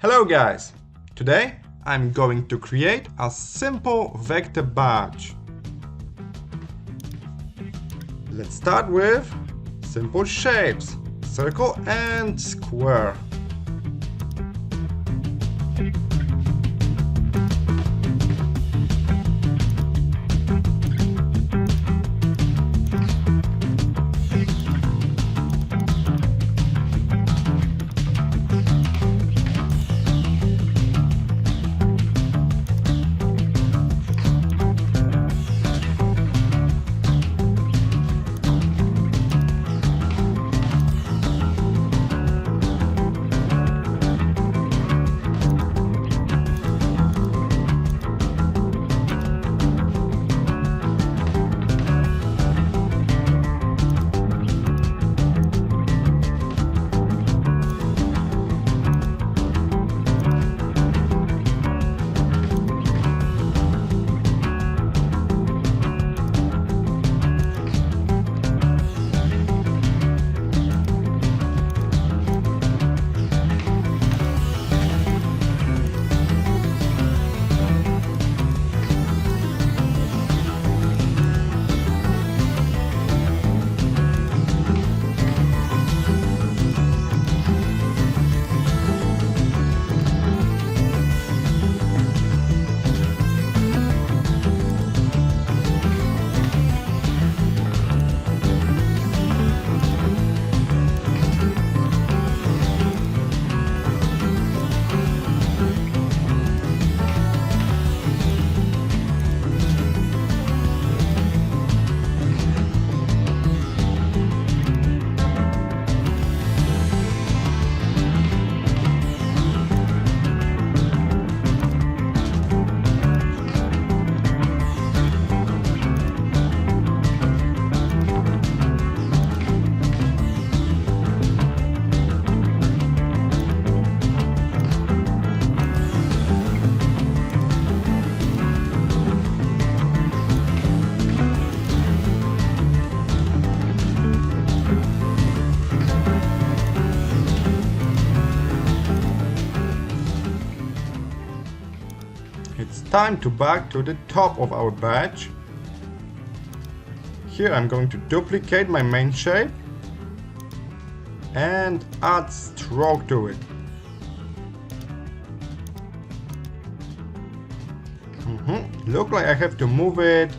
Hello guys! Today I'm going to create a simple vector badge. Let's start with simple shapes, circle and square. It's time to back to the top of our badge. Here I'm going to duplicate my main shape and add stroke to it. Look like I have to move it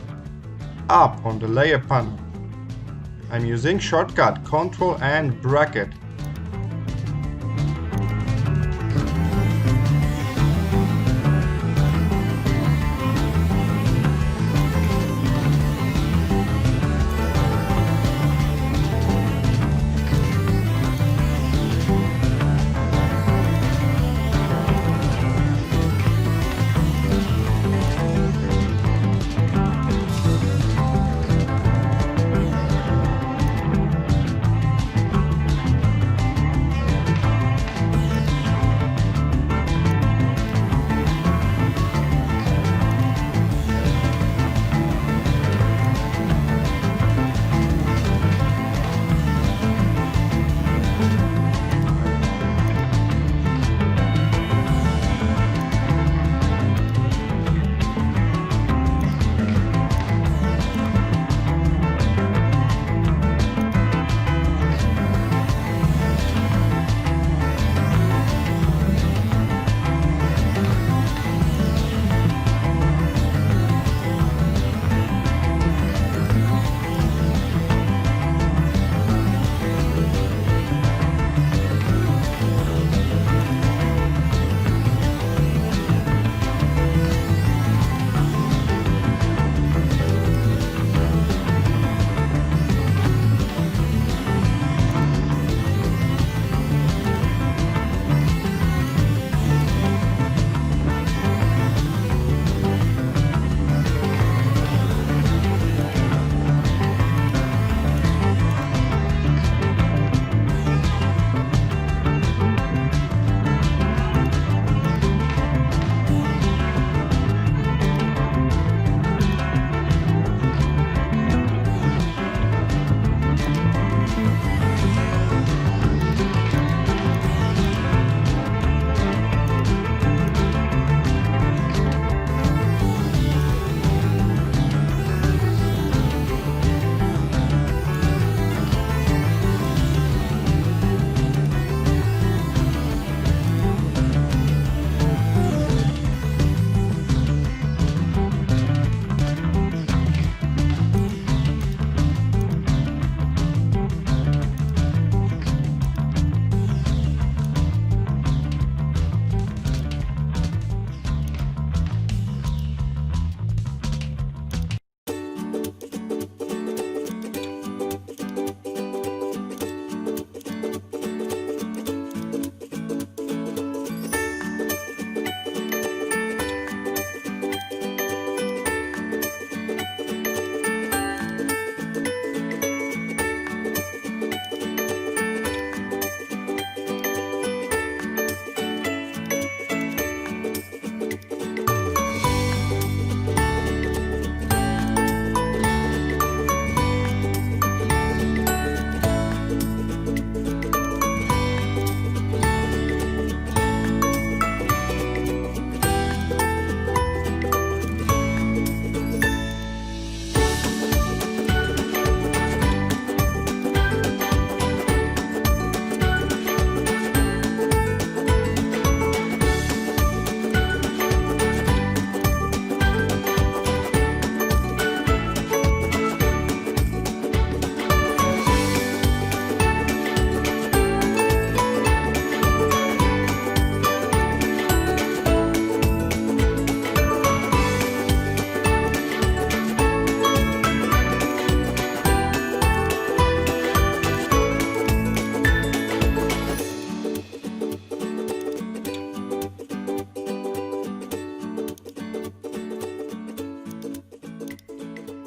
up on the layer panel. I'm using shortcut Ctrl and bracket.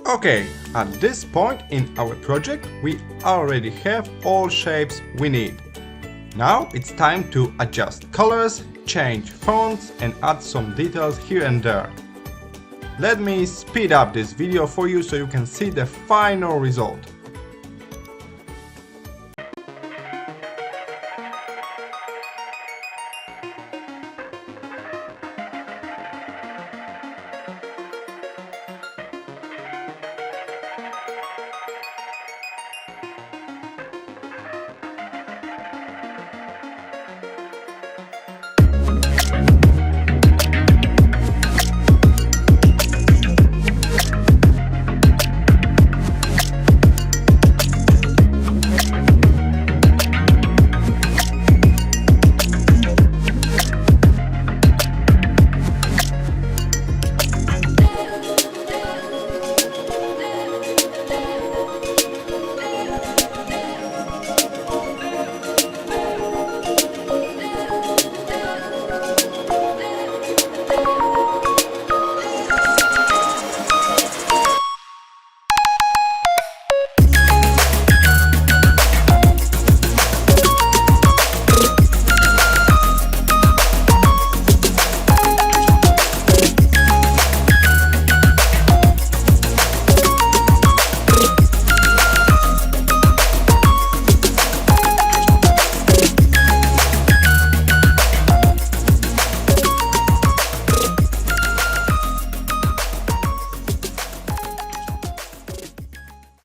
Okay, at this point in our project we already have all shapes we need. Now it's time to adjust colors, change fonts and add some details here and there. Let me speed up this video for you so you can see the final result.